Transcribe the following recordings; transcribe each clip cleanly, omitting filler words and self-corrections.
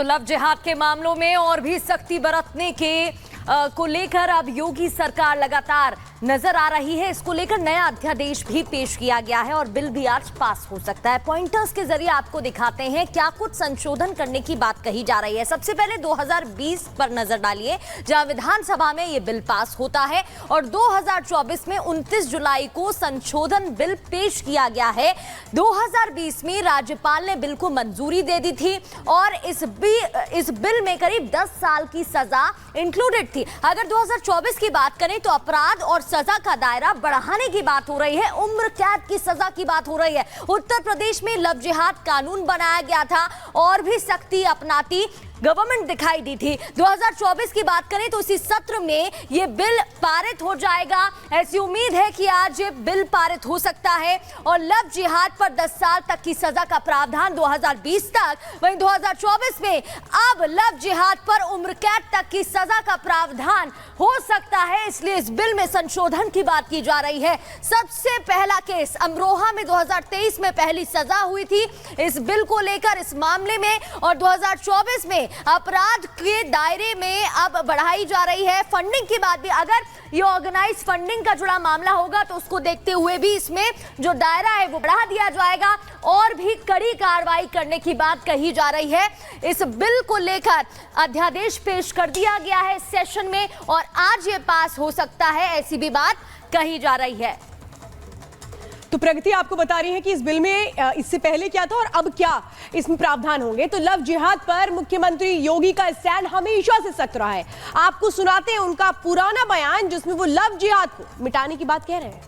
तो लव जिहाद के मामलों में और भी सख्ती बरतने के को लेकर अब योगी सरकार लगातार नजर आ रही है। इसको लेकर नया अध्यादेश भी पेश किया गया है और बिल भी आज पास हो सकता है। पॉइंटर्स के जरिए आपको दिखाते हैं क्या कुछ संशोधन करने की बात कही जा रही है। सबसे पहले 2020 पर नजर डालिए, जहां विधानसभा में यह बिल पास होता है और 2024 में 29 जुलाई को संशोधन बिल पेश किया गया है। 2020 में राज्यपाल ने बिल को मंजूरी दे दी थी और इस बिल में करीब 10 साल की सजा इंक्लूडेड थी। अगर 2024 की बात करें तो अपराध और सजा का दायरा बढ़ाने की बात हो रही है, उम्र कैद की सजा की बात हो रही है। उत्तर प्रदेश में लव जिहाद कानून बनाया गया था और भी सख्ती अपनाती गवर्नमेंट दिखाई दी थी। 2024 की बात करें तो इसी सत्र में यह बिल पारित हो जाएगा। ऐसी उम्मीद है कि आज ये बिल पारित हो सकता है और लव जिहाद पर 10 साल तक की सजा का प्रावधान 2020 तक, वहीं 2024 में अब लव जिहाद पर उम्र कैद तक की सजा का प्रावधान हो सकता है। इसलिए इस बिल में संशोधन की बात की जा रही है। सबसे पहला केस अमरोहा में 2023 में पहली सजा हुई थी इस बिल को लेकर इस मामले में, और 2024 में अपराध के दायरे में अब बढ़ाई जा रही है। फंडिंग की बात भी, अगर ये ऑर्गेनाइज फंडिंग का जुड़ा मामला होगा तो उसको देखते हुए भी इसमें जो दायरा है वो बढ़ा दिया जाएगा और भी कड़ी कार्रवाई करने की बात कही जा रही है। इस बिल को लेकर अध्यादेश पेश कर दिया गया है इस सेशन में और आज ये पास हो सकता है, ऐसी भी बात कही जा रही है। तो प्रगति आपको बता रही है कि इस बिल में इससे पहले क्या था और अब क्या इसमें प्रावधान होंगे। तो लव जिहाद पर मुख्यमंत्री योगी का स्टैंड हमेशा से सख्त रहा है। आपको सुनाते हैं उनका पुराना बयान जिसमें वो लव जिहाद को मिटाने की बात कह रहे हैं।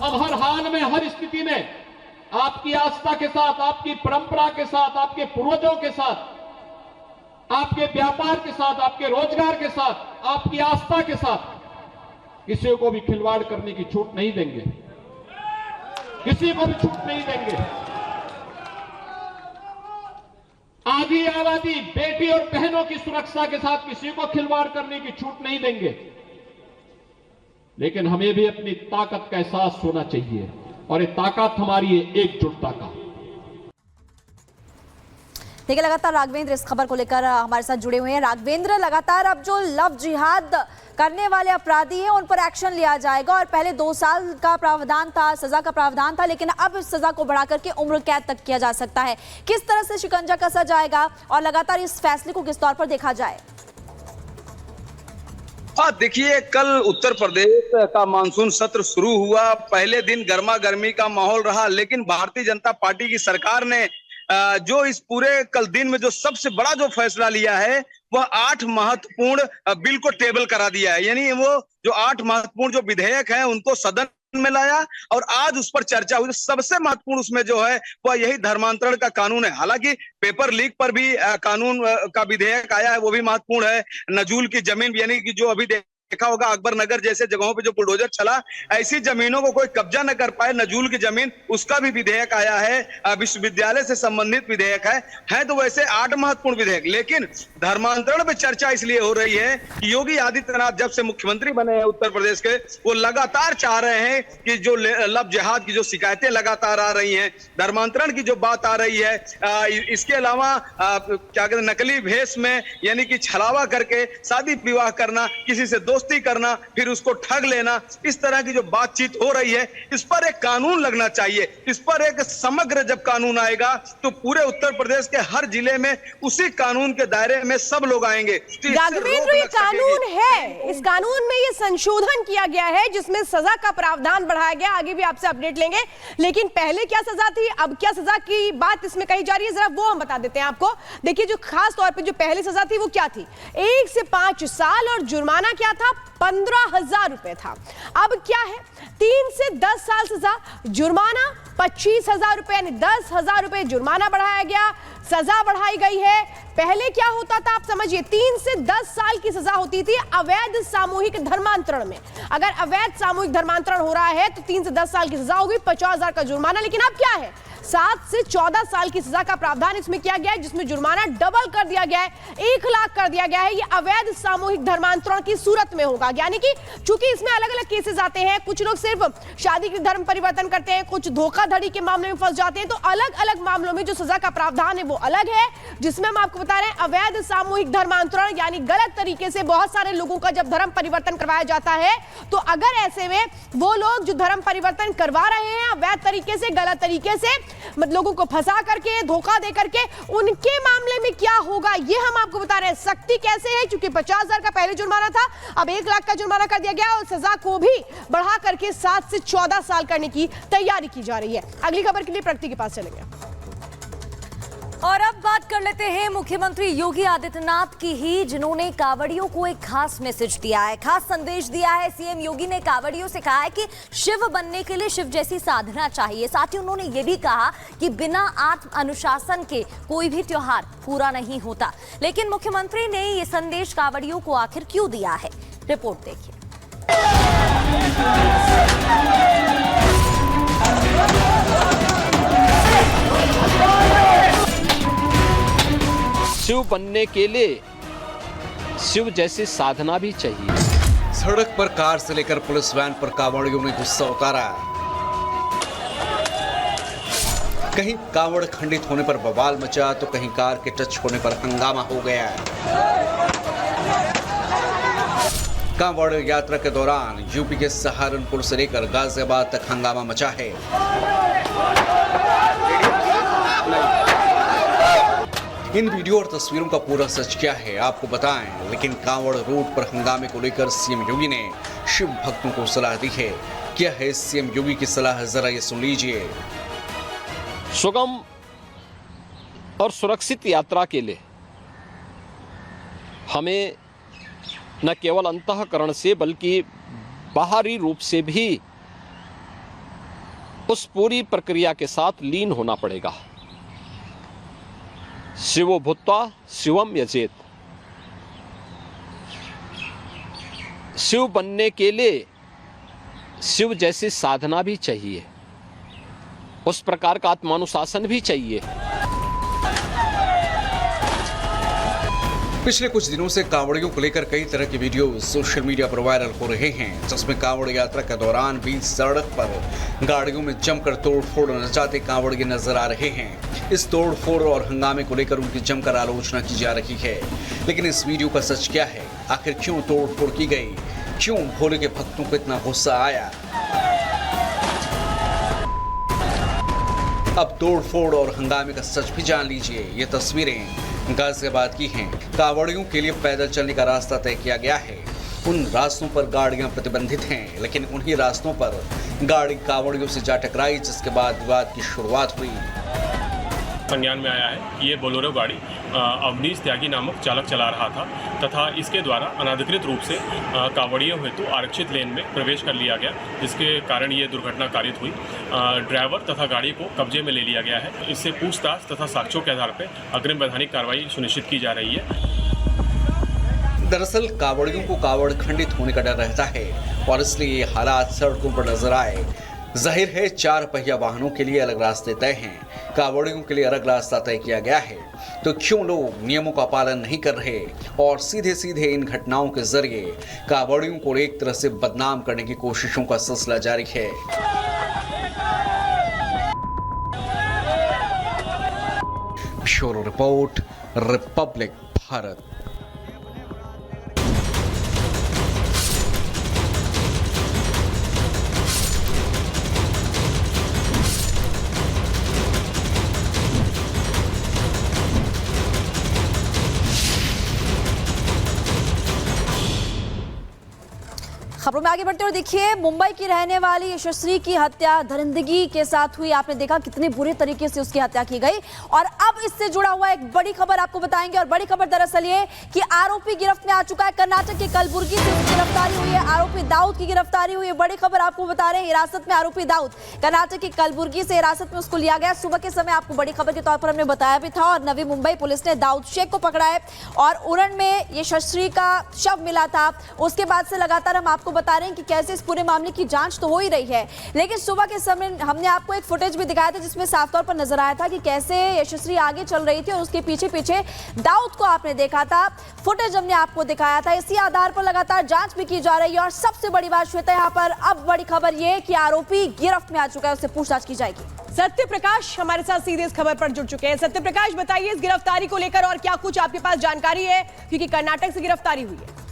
अब हर हाल में, हर स्थिति में आपकी आस्था के साथ, आपकी परंपरा के साथ, आपके पूर्वजों के साथ, आपके व्यापार के साथ, आपके रोजगार के साथ, आपकी आस्था के साथ किसी को भी खिलवाड़ करने की छूट नहीं देंगे, किसी को भी छूट नहीं देंगे। आधी आबादी, बेटी और बहनों की सुरक्षा के साथ किसी को खिलवाड़ करने की छूट नहीं देंगे। लेकिन हमें भी अपनी ताकत का एहसास होना चाहिए और ये ताकत हमारी है एकजुटता का। देखिए, लगातार राघवेंद्र इस खबर को लेकर हमारे साथ जुड़े हुए हैं। राघवेंद्र, लगातार अब जो लव जिहाद करने वाले अपराधी हैं उन पर एक्शन लिया जाएगा और पहले 2 साल का प्रावधान था, सजा का प्रावधान था, लेकिन अब इस सजा को बढ़ा करके उम्र कैद तक किया जा सकता है। किस तरह से शिकंजा कसा जाएगा और लगातार इस फैसले को किस तौर पर देखा जाए? देखिए, कल उत्तर प्रदेश का मानसून सत्र शुरू हुआ। पहले दिन गर्मा गर्मी का माहौल रहा, लेकिन भारतीय जनता पार्टी की सरकार ने जो इस पूरे कल दिन में जो सबसे बड़ा जो फैसला लिया है वह 8 महत्वपूर्ण बिल को टेबल करा दिया है। यानी वो जो 8 महत्वपूर्ण जो विधेयक हैं उनको सदन में लाया और आज उस पर चर्चा हुई। सबसे महत्वपूर्ण उसमें जो है वह यही धर्मांतरण का कानून है। हालांकि पेपर लीक पर भी कानून का विधेयक आया है, वो भी महत्वपूर्ण है। नजूल की जमीन, यानी कि जो अभी देखा होगा अकबर नगर जैसे जगहों पे जो बुलडोजर चला, ऐसी जमीनों को कोई कब्जा न कर पाए, नजूल की जमीन, उसका भी विधेयक आया है। विश्वविद्यालय से संबंधित विधेयक है तो वैसे 8 महत्वपूर्ण विधेयक। लेकिन धर्मांतरण पे चर्चा इसलिए हो रही है कि योगी आदित्यनाथ जब से मुख्यमंत्री बने हैं उत्तर प्रदेश के, वो लगातार चाह रहे हैं कि जो लव जिहाद की जो शिकायतें लगातार आ रही है, धर्मांतरण की जो बात आ रही है, इसके अलावा क्या कहते हैं, नकली भेष में यानी कि छलावा करके शादी विवाह करना, किसी से दोस्ती करना, फिर उसको ठग लेना, इस तरह की जो बातचीत हो रही है, इस पर एक कानून लगना चाहिए। इस पर एक समग्र जब कानून आएगा तो पूरे उत्तर प्रदेश के हर जिले में उसी कानून के दायरे में सब लोग आएंगे। राघवेंद्र, ये कानून है, इस कानून में ये संशोधन किया गया है जिसमें सजा का प्रावधान बढ़ाया गया। आगे भी आपसे अपडेट लेंगे, लेकिन पहले क्या सजा थी, अब क्या सजा की बात इसमें कही जा रही है, जरा वो हम बता देते हैं आपको। देखिए, जो खास तौर पर जो पहली सजा थी वो क्या थी, 1 से 5 साल और जुर्माना क्या था, 15,000 रुपए था। अब क्या है, 3 से 10 साल सजा, जुर्माना 25,000 रुपए, यानी 10,000 रुपए जुर्माना बढ़ाया गया, सजा बढ़ाई गई है। पहले क्या होता था आप समझिए, 3 से 10 साल की सजा होती थी अवैध सामूहिक धर्मांतरण में। अगर अवैध सामूहिक धर्मांतरण हो रहा है तो 3 से 10 साल की सजा होगी, 50,000 का जुर्माना। लेकिन अब क्या है, 7 से 14 साल की सजा का प्रावधान इसमें किया गया है, जिसमें जुर्माना डबल कर दिया गया है, 1 लाख कर दिया गया है। ये अवैध सामूहिक धर्मांतरण की सूरत में होगा, यानी कि चूंकि इसमें अलग अलग केसेस आते हैं, कुछ लोग सिर्फ शादी के धर्म परिवर्तन करते हैं, कुछ धोखाधड़ी के मामले में फंस जाते हैं, तो अलग अलग मामलों में जो सजा का प्रावधान है वो अलग है। जिसमें हम आपको बता रहे हैं अवैध सामूहिक धर्मांतरण, यानी गलत तरीके से बहुत सारे लोगों का जब धर्म परिवर्तन करवाया जाता है, तो अगर ऐसे में वो लोग जो धर्म परिवर्तन करवा रहे हैं अवैध तरीके से, गलत तरीके से, लोगों को फंसा करके, धोखा दे करके, उनके मामले में क्या होगा ये हम आपको बता रहे हैं। सख्ती कैसे है, क्योंकि 50,000 का पहले जुर्माना था, अब 1 लाख का जुर्माना कर दिया गया और सजा को भी बढ़ा करके 7 से 14 साल करने की तैयारी की जा रही है। अगली खबर के लिए प्रगति के पास चलेंगे और अब बात कर लेते हैं मुख्यमंत्री योगी आदित्यनाथ की ही, जिन्होंने कांवड़ियों को एक खास मैसेज दिया है, खास संदेश दिया है। सीएम योगी ने कांवड़ियों से कहा है कि शिव बनने के लिए शिव जैसी साधना चाहिए। साथ ही उन्होंने ये भी कहा कि बिना आत्म अनुशासन के कोई भी त्योहार पूरा नहीं होता। लेकिन मुख्यमंत्री ने ये संदेश कांवड़ियों को आखिर क्यों दिया है, रिपोर्ट देखिए। शिव बनने के लिए शिव जैसी साधना भी चाहिए। सड़क पर कार से लेकर पुलिस वैन पर कांवड़ियों ने गुस्सा उतारा। कहीं कांवड़ खंडित होने पर बवाल मचा, तो कहीं कार के टच होने पर हंगामा हो गया। कांवड़ यात्रा के दौरान यूपी के सहारनपुर से लेकर गाजियाबाद तक हंगामा मचा है। इन वीडियो और तस्वीरों का पूरा सच क्या है आपको बताएं, लेकिन कांवड़ रोड पर हंगामे को लेकर सीएम योगी ने शिव भक्तों को सलाह दी है। क्या है सीएम योगी की सलाह, जरा ये सुन लीजिए। सुगम और सुरक्षित यात्रा के लिए हमें न केवल अंतःकरण से बल्कि बाहरी रूप से भी उस पूरी प्रक्रिया के साथ लीन होना पड़ेगा। शिवो भूत्वा शिवम यजेत। शिव बनने के लिए शिव जैसी साधना भी चाहिए, उस प्रकार का आत्मानुशासन भी चाहिए। पिछले कुछ दिनों से कांवड़ियों को लेकर कई तरह की वीडियो सोशल मीडिया पर वायरल हो रहे हैं, जिसमें कांवड़ यात्रा के दौरान बीच सड़क पर गाड़ियों में जमकर तोड़फोड़ मचाते कांवड़िए नजर आ रहे हैं। इस तोड़फोड़ और हंगामे को लेकर उनकी जमकर आलोचना की जा रही है। लेकिन इस वीडियो का सच क्या है, आखिर क्यों तोड़फोड़ की गई, क्यों भोले के भक्तों को इतना गुस्सा आया? अब तोड़फोड़ और हंगामे का सच भी जान लीजिए। ये तस्वीरें गाजियाबाद की हैं। कांवड़ियों के लिए पैदल चलने का रास्ता तय किया गया है। उन रास्तों पर गाड़ियां प्रतिबंधित हैं, लेकिन उन्हीं रास्तों पर गाड़ी कांवड़ियों से जा टकराई, जिसके बाद विवाद की शुरुआत हुई। संज्ञान में आया है कि ये बोलेरो गाड़ी अवनीश त्यागी नामक चालक चला रहा था तथा इसके द्वारा अनाधिकृत रूप से कांवड़ियों हेतु आरक्षित लेन में प्रवेश कर लिया गया, जिसके कारण ये दुर्घटना कारित हुई। ड्राइवर तथा गाड़ी को कब्जे में ले लिया गया है। इससे पूछताछ तथा साक्ष्यों के आधार पर अग्रिम वैधानिक कार्रवाई सुनिश्चित की जा रही है। दरअसल कांवड़ियों को कांवड़ खंडित होने का डर रहता है और इसलिए ये हालात सड़कों पर नजर आए। जाहिर है 4 पहिया वाहनों के लिए अलग रास्ते तय हैं, कांवड़ियों के लिए अलग रास्ता तय किया गया है। तो क्यों लोग नियमों का पालन नहीं कर रहे और सीधे सीधे इन घटनाओं के जरिए कांवड़ियों को एक तरह से बदनाम करने की कोशिशों का सिलसिला जारी है। Bureau report, Republic Bharat. खबरों में आगे बढ़ते हुए देखिए, मुंबई की रहने वाली यशस्वी की हत्या दरिंदगी के साथ हुई। आपने देखा कितने बुरे तरीके से उसकी हत्या की गई। और अब इससे जुड़ा हुआ एक बड़ी खबर आपको बताएंगे। और बड़ी खबर दरअसल ये कि आरोपी गिरफ्त में आ चुका है। कर्नाटक के कलबुर्गी से उसकी गिरफ्तारी हुई है। आरोपी दाऊद की गिरफ्तारी हुई है। बड़ी खबर आपको बता रहे हैं, हिरासत में आरोपी दाऊद कर्नाटक की कलबुर्गी से हिरासत में उसको लिया गया। सुबह के समय आपको बड़ी खबर के तौर पर हमने बताया भी था। और नवी मुंबई पुलिस ने दाऊद शेख को पकड़ा है और उरण में यशस्वी का शव मिला था। उसके बाद से लगातार हम आपको बता रहे हैं कि कैसे इस पूरे मामले की जांच तो हो ही रही है, लेकिन सुबह के समय हमने आपको एक फुटेज भी दिखाया था जिसमें साफ तौर पर नजर आया था कि कैसे यशस्वी आगे चल रही थी और उसके पीछे पीछे दाऊद को आपने देखा था। फुटेज हमने आपको दिखाया था। इसी आधार पर लगातार जांच भी की जा रही है और सबसे बड़ी बात श्वेता, यहाँ पर अब बड़ी खबर यह है कि आरोपी गिरफ्त में आ चुका है, उससे पूछताछ की जाएगी। सत्य प्रकाश हमारे साथ सीधे इस खबर पर जुड़ चुके हैं। सत्य प्रकाश, बताइए इस गिरफ्तारी को लेकर और क्या कुछ आपके पास जानकारी है, क्योंकि कर्नाटक से गिरफ्तारी हुई है।